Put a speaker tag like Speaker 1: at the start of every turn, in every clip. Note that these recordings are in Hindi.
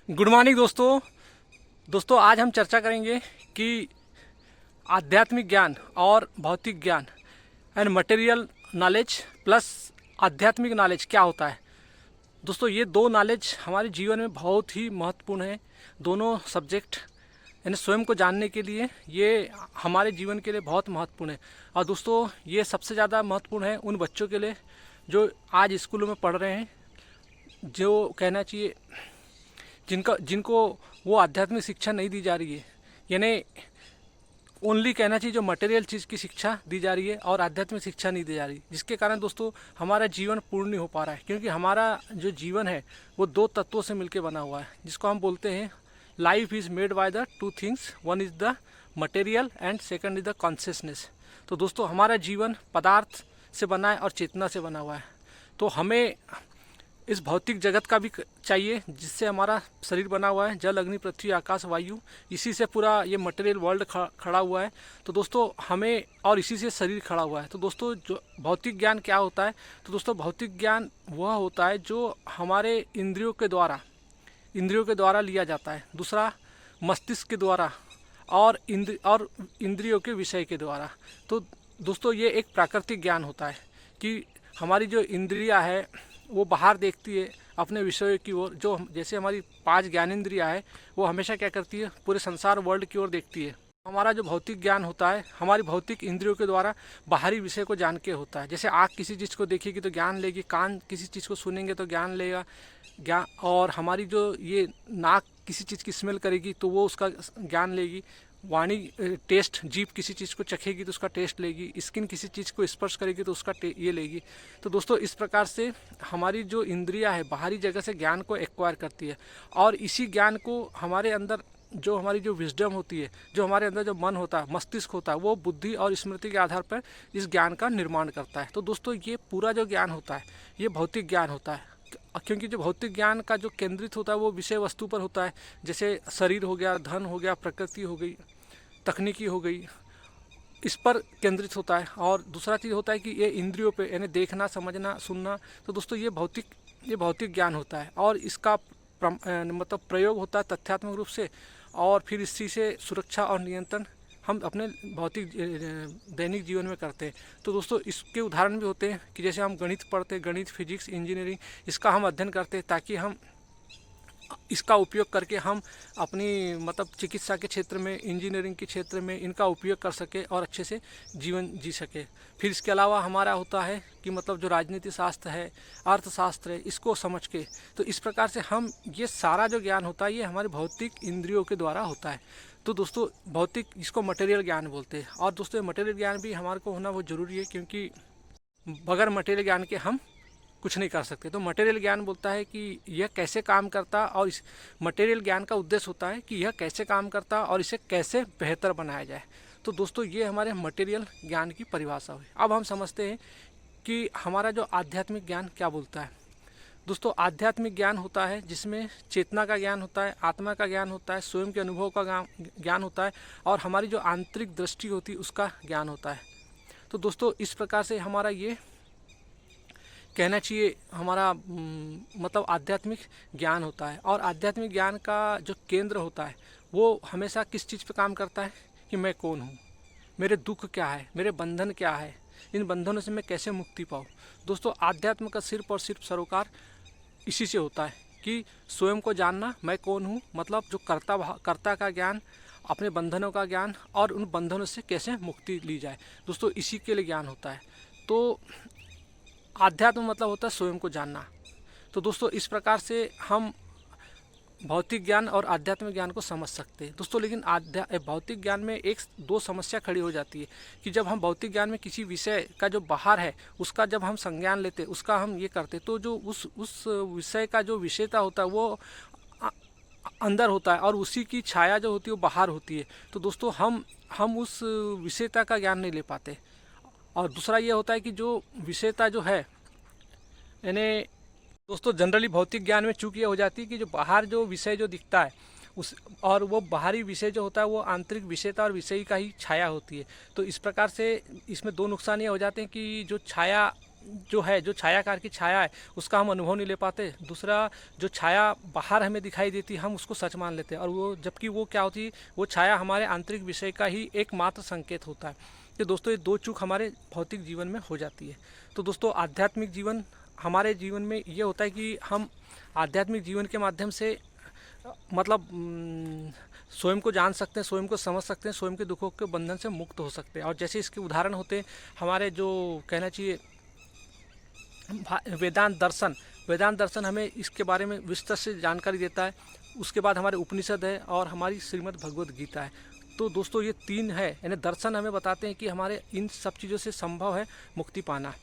Speaker 1: गुड मॉर्निंग दोस्तों आज हम चर्चा करेंगे कि आध्यात्मिक ज्ञान और भौतिक ज्ञान एंड मटेरियल नॉलेज प्लस आध्यात्मिक नॉलेज क्या होता है। दोस्तों ये दो नॉलेज हमारे जीवन में बहुत ही महत्वपूर्ण है। दोनों सब्जेक्ट यानी स्वयं को जानने के लिए ये हमारे जीवन के लिए बहुत महत्वपूर्ण है। और दोस्तों ये सबसे ज़्यादा महत्वपूर्ण है उन बच्चों के लिए जो आज स्कूलों में पढ़ रहे हैं, जो कहना चाहिए जिनको वो आध्यात्मिक शिक्षा नहीं दी जा रही है, यानी ओनली कहना चाहिए जो मटेरियल चीज़ की शिक्षा दी जा रही है और आध्यात्मिक शिक्षा नहीं दी जा रही, जिसके कारण दोस्तों हमारा जीवन पूर्ण नहीं हो पा रहा है। क्योंकि हमारा जो जीवन है वो दो तत्वों से मिलकर बना हुआ है, जिसको हम बोलते हैं life is made by the two things, one is the material and second is the consciousness. तो दोस्तों हमारा जीवन पदार्थ से बना है और चेतना से बना हुआ है। तो हमें इस भौतिक जगत का भी चाहिए जिससे हमारा शरीर बना हुआ है, जल अग्नि पृथ्वी आकाश वायु, इसी से पूरा ये मटेरियल वर्ल्ड खड़ा हुआ है। तो दोस्तों हमें और इसी से शरीर खड़ा हुआ है। तो दोस्तों जो भौतिक ज्ञान क्या होता है, तो दोस्तों भौतिक ज्ञान वह होता है जो हमारे इंद्रियों के द्वारा लिया जाता है। दूसरा मस्तिष्क के द्वारा और इंद्रियों के विषय के द्वारा। तो दोस्तों ये एक प्राकृतिक ज्ञान होता है कि हमारी जो इंद्रियां है वो बाहर देखती है अपने विषयों की ओर। जो जैसे हमारी 5 ज्ञानेंद्रियां है वो हमेशा क्या करती है, पूरे संसार वर्ल्ड की ओर देखती है। हमारा जो भौतिक ज्ञान होता है हमारी भौतिक इंद्रियों के द्वारा बाहरी विषय को जान के होता है। जैसे आँख किसी चीज़ को देखेगी तो ज्ञान लेगी, कान किसी चीज़ को सुनेंगे तो ज्ञान लेगा ज्ञान, और हमारी जो ये नाक किसी चीज़ की स्मेल करेगी तो वो उसका ज्ञान लेगी, वाणी टेस्ट, जीभ किसी चीज़ को चखेगी तो उसका टेस्ट लेगी, स्किन किसी चीज़ को स्पर्श करेगी तो उसका ये लेगी। तो दोस्तों इस प्रकार से हमारी जो इंद्रियां है बाहरी जगह से ज्ञान को एक्वायर करती है, और इसी ज्ञान को हमारे अंदर जो हमारी जो विजडम होती है, जो हमारे अंदर जो मन होता है, मस्तिष्क होता है, वो बुद्धि और स्मृति के आधार पर इस ज्ञान का निर्माण करता है। तो दोस्तों ये पूरा जो ज्ञान होता है ये भौतिक ज्ञान होता है। क्योंकि जो भौतिक ज्ञान का जो केंद्रित होता है वो विषय वस्तु पर होता है, जैसे शरीर हो गया, धन हो गया, प्रकृति हो गई, तकनीकी हो गई, इस पर केंद्रित होता है। और दूसरा चीज़ होता है कि ये इंद्रियों पे यानी देखना, समझना, सुनना। तो दोस्तों ये भौतिक ज्ञान होता है, और इसका मतलब प्रयोग होता है तथ्यात्मक रूप से, और फिर इसी से सुरक्षा और नियंत्रण हम अपने भौतिक दैनिक जीवन में करते हैं। तो दोस्तों इसके उदाहरण भी होते हैं कि जैसे हम गणित पढ़ते हैं, गणित, फिजिक्स, इंजीनियरिंग, इसका हम अध्ययन करते हैं ताकि हम इसका उपयोग करके हम अपनी मतलब चिकित्सा के क्षेत्र में, इंजीनियरिंग के क्षेत्र में इनका उपयोग कर सके और अच्छे से जीवन जी सके। फिर इसके अलावा हमारा होता है कि मतलब जो राजनीति शास्त्र है, अर्थशास्त्र है, इसको समझ के, तो इस प्रकार से हम ये सारा जो ज्ञान होता है ये हमारे भौतिक इंद्रियों के द्वारा होता है। तो दोस्तों भौतिक, इसको मटेरियल ज्ञान बोलते हैं। और दोस्तों मटेरियल ज्ञान भी हमारे को होना बहुत ज़रूरी है, क्योंकि बगैर मटेरियल ज्ञान के हम कुछ नहीं कर सकते। तो मटेरियल ज्ञान बोलता है कि यह कैसे काम करता, और इस मटेरियल ज्ञान का उद्देश्य होता है कि यह कैसे काम करता और इसे कैसे बेहतर बनाया जाए। तो दोस्तों ये हमारे मटेरियल ज्ञान की परिभाषा हुई। अब हम समझते हैं कि हमारा जो आध्यात्मिक ज्ञान क्या बोलता है। दोस्तों आध्यात्मिक ज्ञान होता है जिसमें चेतना का ज्ञान होता है, आत्मा का ज्ञान होता है, स्वयं के अनुभव का ज्ञान होता है, और हमारी जो आंतरिक दृष्टि होती है उसका ज्ञान होता है। तो दोस्तों इस प्रकार से हमारा ये कहना चाहिए हमारा मतलब आध्यात्मिक ज्ञान होता है। और आध्यात्मिक ज्ञान का जो केंद्र होता है वो हमेशा किस चीज़ पे काम करता है कि मैं कौन हूँ, मेरे दुख क्या है, मेरे बंधन क्या है, इन बंधनों से मैं कैसे मुक्ति पाऊँ। दोस्तों आध्यात्म का सिर्फ और सिर्फ सरोकार इसी से होता है कि स्वयं को जानना, मैं कौन हूँ, मतलब जो कर्ता का ज्ञान, अपने बंधनों का ज्ञान, और उन बंधनों से कैसे मुक्ति ली जाए। दोस्तों इसी के लिए ज्ञान होता है। तो आध्यात्म मतलब होता है स्वयं को जानना। तो दोस्तों इस प्रकार से हम भौतिक ज्ञान और आध्यात्मिक ज्ञान को समझ सकते हैं दोस्तों। लेकिन भौतिक ज्ञान में एक दो समस्या खड़ी हो जाती है कि जब हम भौतिक ज्ञान में किसी विषय का जो बाहर है उसका जब हम संज्ञान लेते, उसका हम ये करते, तो जो उस विषय का जो विषयता होता है वो अंदर होता है, और उसी की छाया जो होती है वो बाहर होती है। तो दोस्तों हम उस विषयता का ज्ञान नहीं ले पाते। और दूसरा ये होता है कि जो विषयता जो है, यानी दोस्तों जनरली भौतिक ज्ञान में चूक ये हो जाती है कि जो बाहर जो विषय जो दिखता है उस, और वो बाहरी विषय जो होता है वो आंतरिक विषयता और विषयी का ही छाया होती है। तो इस प्रकार से इसमें दो नुकसान ये हो जाते हैं कि जो छाया जो है, जो छायाकार की छाया है, उसका हम अनुभव नहीं ले पाते। दूसरा, जो छाया बाहर हमें दिखाई देती हम उसको सच मान लेते हैं, और वो जबकि वो क्या होती है, वो छाया हमारे आंतरिक विषय का ही एकमात्र संकेत होता है। तो दोस्तों ये दो चूक हमारे भौतिक जीवन में हो जाती है। तो दोस्तों आध्यात्मिक जीवन हमारे जीवन में ये होता है कि हम आध्यात्मिक जीवन के माध्यम से मतलब स्वयं को जान सकते हैं, स्वयं को समझ सकते हैं, स्वयं के दुखों के बंधन से मुक्त हो सकते हैं। और जैसे इसके उदाहरण होते हैं हमारे, जो कहना चाहिए वेदांत दर्शन। वेदांत दर्शन हमें इसके बारे में विस्तार से जानकारी देता है। उसके बाद हमारे उपनिषद है और हमारी श्रीमद् भगवद गीता है। तो दोस्तों ये तीन है, यानी दर्शन हमें बताते हैं कि हमारे इन सब चीज़ों से संभव है मुक्ति पाना,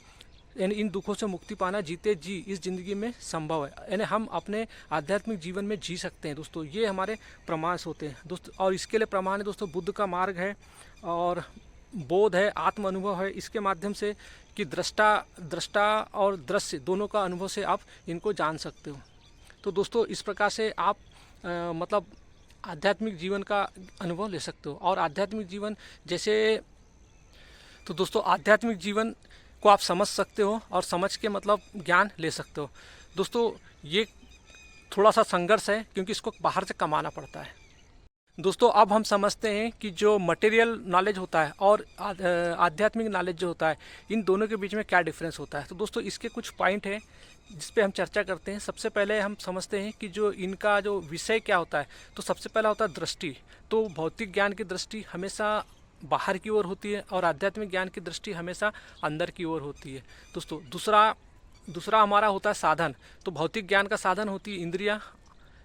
Speaker 1: यानी इन दुखों से मुक्ति पाना जीते जी इस ज़िंदगी में संभव है, यानी हम अपने आध्यात्मिक जीवन में जी सकते हैं। दोस्तों ये हमारे प्रमाण होते हैं दोस्तों, और इसके लिए प्रमाण है दोस्तों बुद्ध का मार्ग है, और बोध है, आत्म अनुभव है। इसके माध्यम से कि दृष्टा और दृश्य दोनों का अनुभव से आप इनको जान सकते हो। तो दोस्तों इस प्रकार से आप मतलब आध्यात्मिक जीवन का अनुभव ले सकते हो। और आध्यात्मिक जीवन जैसे, तो दोस्तों आध्यात्मिक जीवन को आप समझ सकते हो और समझ के मतलब ज्ञान ले सकते हो। दोस्तों ये थोड़ा सा संघर्ष है, क्योंकि इसको बाहर से कमाना पड़ता है। दोस्तों अब हम समझते हैं कि जो मटेरियल नॉलेज होता है और आध्यात्मिक नॉलेज जो होता है, इन दोनों के बीच में क्या डिफरेंस होता है। तो दोस्तों इसके कुछ पॉइंट हैं जिस पे हम चर्चा करते हैं। सबसे पहले हम समझते हैं कि जो इनका जो विषय क्या होता है। तो सबसे पहला होता है दृष्टि। तो भौतिक ज्ञान की दृष्टि हमेशा बाहर की ओर होती है और आध्यात्मिक ज्ञान की दृष्टि हमेशा अंदर की ओर होती है। दोस्तों दूसरा हमारा होता है साधन। तो भौतिक ज्ञान का साधन होती है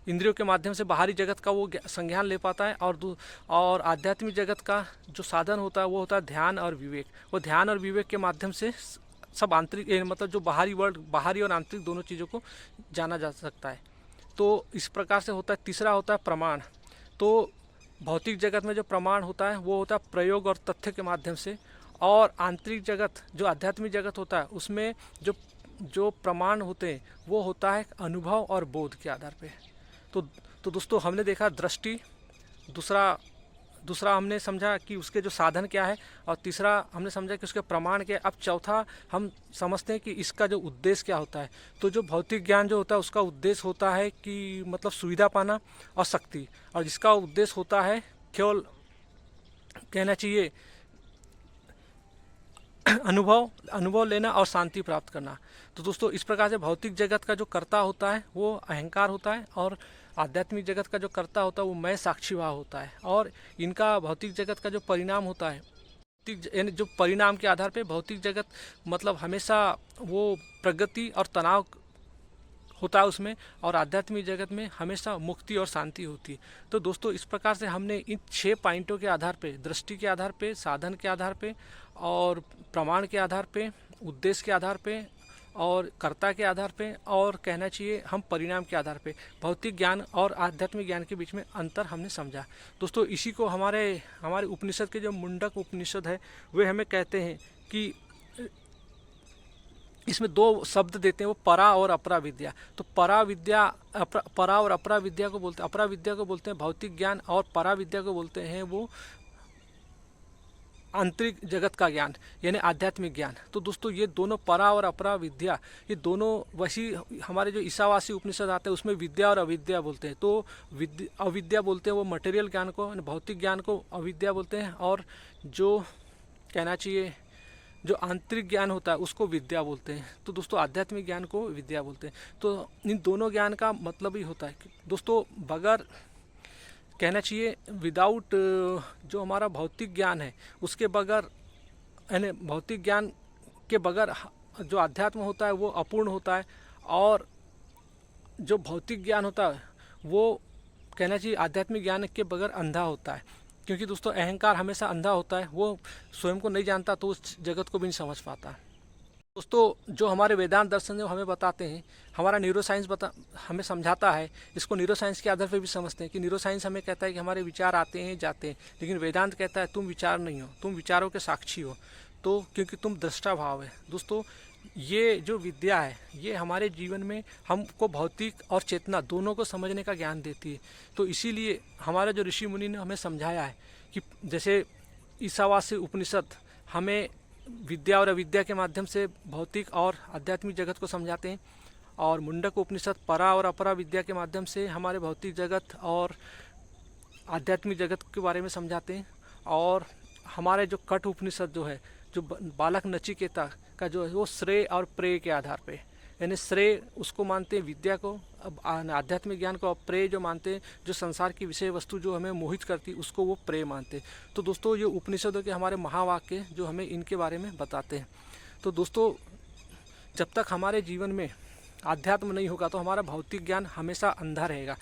Speaker 1: इंद्रियों के माध्यम से बाहरी जगत का वो संज्ञान ले पाता है। और आध्यात्मिक जगत का जो साधन होता है वो होता है ध्यान और विवेक। वो ध्यान और विवेक के माध्यम से सब आंतरिक मतलब जो बाहरी और आंतरिक दोनों चीज़ों को जाना जा सकता है। तो इस प्रकार से होता है। तीसरा होता है प्रमाण। तो भौतिक जगत में जो प्रमाण होता है वो होता है प्रयोग और तथ्य के माध्यम से, और आंतरिक जगत जो आध्यात्मिक जगत होता है उसमें जो प्रमाण होते हैं वो होता है अनुभव और बोध के आधार पे। तो दोस्तों हमने देखा दृष्टि, दूसरा हमने समझा कि उसके जो साधन क्या है, और तीसरा हमने समझा कि उसके प्रमाण क्या है। अब चौथा हम समझते हैं कि इसका जो उद्देश्य क्या होता है। तो जो भौतिक ज्ञान जो होता है उसका उद्देश्य होता है कि मतलब सुविधा पाना और शक्ति, और जिसका उद्देश्य होता है केवल कहना चाहिए अनुभव लेना और शांति प्राप्त करना। तो दोस्तों इस प्रकार से भौतिक जगत का जो कर्ता होता है वो अहंकार होता है, और आध्यात्मिक जगत का जो कर्ता होता है वो मैं साक्षी भाव होता है। और इनका भौतिक जगत का जो परिणाम होता है, यानी जो परिणाम के आधार पे भौतिक जगत मतलब हमेशा वो प्रगति और तनाव होता है उसमें, और आध्यात्मिक जगत में हमेशा मुक्ति और शांति होती है। तो दोस्तों इस प्रकार से हमने इन 6 पॉइंटों के आधार पे, दृष्टि के आधार पे, साधन के आधार पे, और प्रमाण के आधार पे, उद्देश्य के आधार पे, और कर्ता के आधार पे, और कहना चाहिए हम परिणाम के आधार पे भौतिक ज्ञान और आध्यात्मिक ज्ञान के बीच में अंतर हमने समझा। दोस्तों इसी को हमारे उपनिषद के जो मुंडक उपनिषद है वे हमें कहते हैं कि इसमें 2 शब्द देते हैं, वो परा और अपरा विद्या। तो परा और अपरा विद्या को बोलते हैं, अपरा विद्या को बोलते हैं भौतिक ज्ञान, और परा विद्या को बोलते हैं वो आंतरिक जगत का ज्ञान, यानी आध्यात्मिक ज्ञान। तो दोस्तों ये दोनों परा और अपरा विद्या, ये दोनों वैसी हमारे जो ईसावासी उपनिषद आते हैं उसमें विद्या और अविद्या बोलते हैं। तो अविद्या बोलते हैं वो मटेरियल ज्ञान को, भौतिक ज्ञान को अविद्या बोलते हैं, और जो कहना चाहिए जो आंतरिक ज्ञान होता है उसको विद्या बोलते हैं। तो दोस्तों आध्यात्मिक ज्ञान को विद्या बोलते हैं। तो इन दोनों ज्ञान का मतलब ही होता है कि दोस्तों बगैर कहना चाहिए विदाउट जो हमारा भौतिक ज्ञान है उसके बगैर, यानी भौतिक ज्ञान के बगैर जो अध्यात्म होता है वो अपूर्ण होता है, और जो भौतिक ज्ञान होता है वो कहना चाहिए आध्यात्मिक ज्ञान के बगैर अंधा होता है। क्योंकि दोस्तों अहंकार हमेशा अंधा होता है, वो स्वयं को नहीं जानता तो उस जगत को भी नहीं समझ पाता। दोस्तों जो हमारे वेदांत दर्शन जो हमें बताते हैं, हमारा न्यूरो साइंस हमें समझाता है, इसको न्यूरो साइंस के आधार पर भी समझते हैं कि न्यूरो साइंस हमें कहता है कि हमारे विचार आते हैं जाते हैं, लेकिन वेदांत कहता है तुम विचार नहीं हो, तुम विचारों के साक्षी हो। तो क्योंकि तुम दृष्टा भाव है। दोस्तों ये जो विद्या है ये हमारे जीवन में हमको भौतिक और चेतना दोनों को समझने का ज्ञान देती है। तो इसीलिए हमारे जो ऋषि मुनि ने हमें समझाया है कि जैसे ईसावासी उपनिषद हमें विद्या और अविद्या के माध्यम से भौतिक और आध्यात्मिक जगत को समझाते हैं, और मुंडक उपनिषद परा और अपरा विद्या के माध्यम से हमारे भौतिक जगत और आध्यात्मिक जगत के बारे में समझाते हैं। और हमारे जो कठ उपनिषद जो है, जो बालक नचिकेता का जो है, वो श्रेय और प्रेय के आधार पे, यानी श्रेय उसको मानते हैं विद्या को, अब आध्यात्मिक ज्ञान को, और प्रेय जो मानते हैं जो संसार की विषय वस्तु जो हमें मोहित करती है उसको वो प्रेय मानते हैं। तो दोस्तों ये उपनिषदों के हमारे महावाक्य जो हमें इनके बारे में बताते हैं। तो दोस्तों जब तक हमारे जीवन में आध्यात्म नहीं होगा तो हमारा भौतिक ज्ञान हमेशा अंधा रहेगा,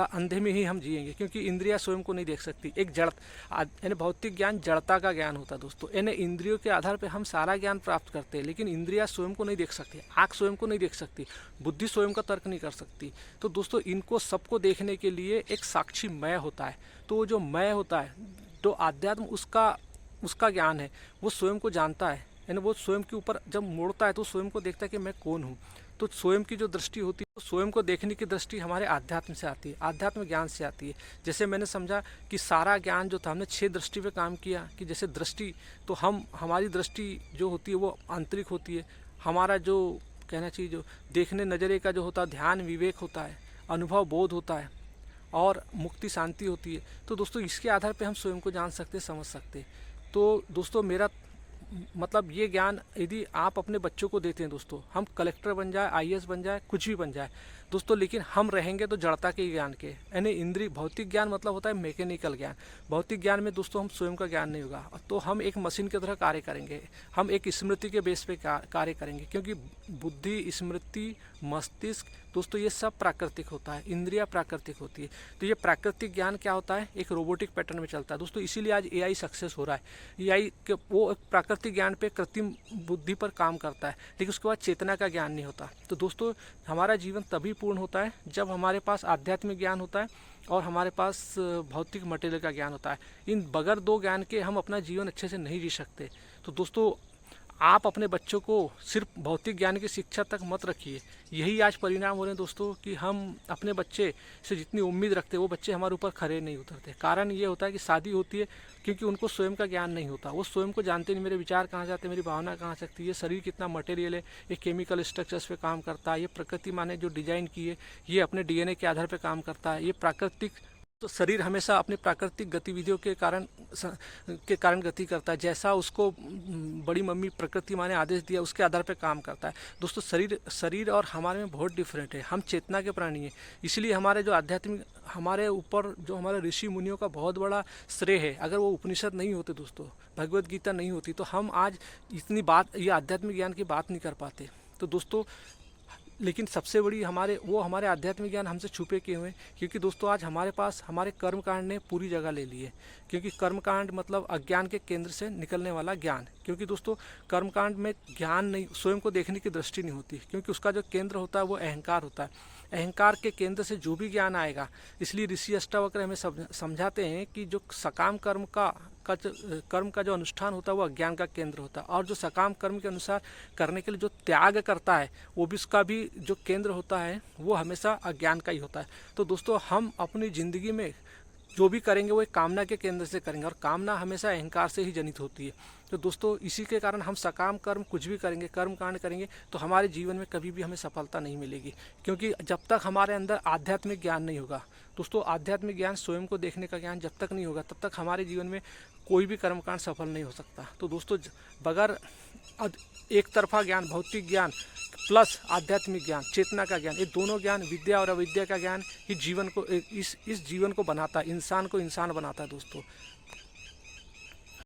Speaker 1: अंधे में ही हम जिएंगे, क्योंकि इंद्रियां स्वयं को नहीं देख सकती। एक जड़ यानी भौतिक ज्ञान जड़ता का ज्ञान होता है दोस्तों, यानी इंद्रियों के आधार पर हम सारा ज्ञान प्राप्त करते हैं, लेकिन इंद्रियां स्वयं को नहीं देख सकती, आँख स्वयं को नहीं देख सकती, बुद्धि स्वयं का तर्क नहीं कर सकती। तो दोस्तों इनको सबको देखने के लिए एक साक्षी मैं होता है। तो जो मैं होता है, जो आध्यात्म उसका ज्ञान है, वो स्वयं को जानता है, यानी वो स्वयं के ऊपर जब मोड़ता है तो स्वयं को देखता है कि मैं कौन हूँ। तो स्वयं की जो दृष्टि होती है, तो स्वयं को देखने की दृष्टि हमारे आध्यात्म से आती है, आध्यात्म ज्ञान से आती है। जैसे मैंने समझा कि सारा ज्ञान जो था, हमने 6 दृष्टि पे काम किया, कि जैसे दृष्टि तो हमारी दृष्टि जो होती है वो आंतरिक होती है। हमारा जो कहना चाहिए जो देखने नज़रे का जो होता है, ध्यान विवेक होता है, अनुभव बोध होता है, और मुक्ति शांति होती है। तो दोस्तों इसके आधार पर हम स्वयं को जान सकते, समझ सकते। तो दोस्तों मेरा मतलब ये ज्ञान यदि आप अपने बच्चों को देते हैं दोस्तों, हम कलेक्टर बन जाए, आईएएस बन जाए, कुछ भी बन जाए दोस्तों, लेकिन हम रहेंगे तो जड़ता के ज्ञान के, यानी इंद्रिय भौतिक ज्ञान मतलब होता है मैकेनिकल ज्ञान। भौतिक ज्ञान में दोस्तों हम स्वयं का ज्ञान नहीं होगा, तो हम एक मशीन की तरह कार्य करेंगे, हम एक स्मृति के बेस पे कार्य करेंगे, क्योंकि बुद्धि, स्मृति, मस्तिष्क दोस्तों ये सब प्राकृतिक होता है, इंद्रिया प्राकृतिक होती है। तो ये प्राकृतिक ज्ञान क्या होता है, एक रोबोटिक पैटर्न में चलता है दोस्तों। इसीलिए आज एआई सक्सेस हो रहा है। एआई के वो एक प्राकृतिक ज्ञान पे, कृत्रिम बुद्धि पर काम करता है, लेकिन उसके बाद चेतना का ज्ञान नहीं होता। तो दोस्तों हमारा जीवन तभी पूर्ण होता है जब हमारे पास आध्यात्मिक ज्ञान होता है और हमारे पास भौतिक मटेरियल का ज्ञान होता है। इन बगैर 2 ज्ञान के हम अपना जीवन अच्छे से नहीं जी सकते। तो दोस्तों आप अपने बच्चों को सिर्फ भौतिक ज्ञान की शिक्षा तक मत रखिए। यही आज परिणाम हो रहे हैं दोस्तों कि हम अपने बच्चे से जितनी उम्मीद रखते हैं वो बच्चे हमारे ऊपर खरे नहीं उतरते। कारण ये होता है कि शादी होती है क्योंकि उनको स्वयं का ज्ञान नहीं होता, वो स्वयं को जानते नहीं, मेरे विचार कहाँ जाते हैं, मेरी भावना कहाँ सकती है, ये शरीर कितना मटेरियल है, ये केमिकल स्ट्रक्चर्स पे काम करता है, ये प्रकृति माने जो डिजाइन की है ये अपने डीएनए के आधार पर काम करता है, ये प्राकृतिक, तो शरीर हमेशा अपनी प्राकृतिक गतिविधियों के कारण गति करता है। जैसा उसको बड़ी मम्मी प्रकृति माँ ने आदेश दिया उसके आधार पर काम करता है। दोस्तों शरीर और हमारे में बहुत डिफरेंट है। हम चेतना के प्राणी हैं, इसलिए हमारे जो आध्यात्मिक, हमारे ऊपर जो हमारे ऋषि मुनियों का बहुत बड़ा श्रेय है। अगर वो उपनिषद नहीं होते दोस्तों, भगवद गीता नहीं होती, तो हम आज इतनी बात, ये आध्यात्मिक ज्ञान की बात नहीं कर पाते। तो दोस्तों लेकिन सबसे बड़ी हमारे आध्यात्मिक ज्ञान हमसे छुपे किए हुए हैं, क्योंकि दोस्तों आज हमारे पास हमारे कर्म कांड ने पूरी जगह ले ली है। क्योंकि कर्म कांड मतलब अज्ञान के केंद्र से निकलने वाला ज्ञान। क्योंकि दोस्तों कर्म कांड में ज्ञान नहीं, स्वयं को देखने की दृष्टि नहीं होती, क्योंकि उसका जो केंद्र होता है वो अहंकार होता है। अहंकार के केंद्र से जो भी ज्ञान आएगा, इसलिए ऋषि अष्टावक्र हमें समझाते हैं कि जो सकाम कर्म का जो अनुष्ठान होता है वो अज्ञान का केंद्र होता है, और जो सकाम कर्म के अनुसार करने के लिए जो त्याग करता है वो भी उसका भी जो केंद्र होता है वो हमेशा अज्ञान का ही होता है। तो दोस्तों हम अपनी ज़िंदगी में जो भी करेंगे वो एक कामना के केंद्र से करेंगे, और कामना हमेशा अहंकार से ही जनित होती है। तो दोस्तों इसी के कारण हम सकाम कर्म कुछ भी करेंगे, कर्म कांड करेंगे, तो हमारे जीवन में कभी भी हमें सफलता नहीं मिलेगी, क्योंकि जब तक हमारे अंदर आध्यात्मिक ज्ञान नहीं होगा दोस्तों, आध्यात्मिक ज्ञान, स्वयं को देखने का ज्ञान जब तक नहीं होगा तब तक हमारे जीवन में कोई भी कर्मकांड सफल नहीं हो सकता। तो दोस्तों बगैर एक तरफा ज्ञान, भौतिक ज्ञान प्लस आध्यात्मिक ज्ञान, चेतना का ज्ञान, ये दोनों ज्ञान, विद्या और अविद्या का ज्ञान ही जीवन को, इस जीवन को बनाता है, इंसान को इंसान बनाता है दोस्तों।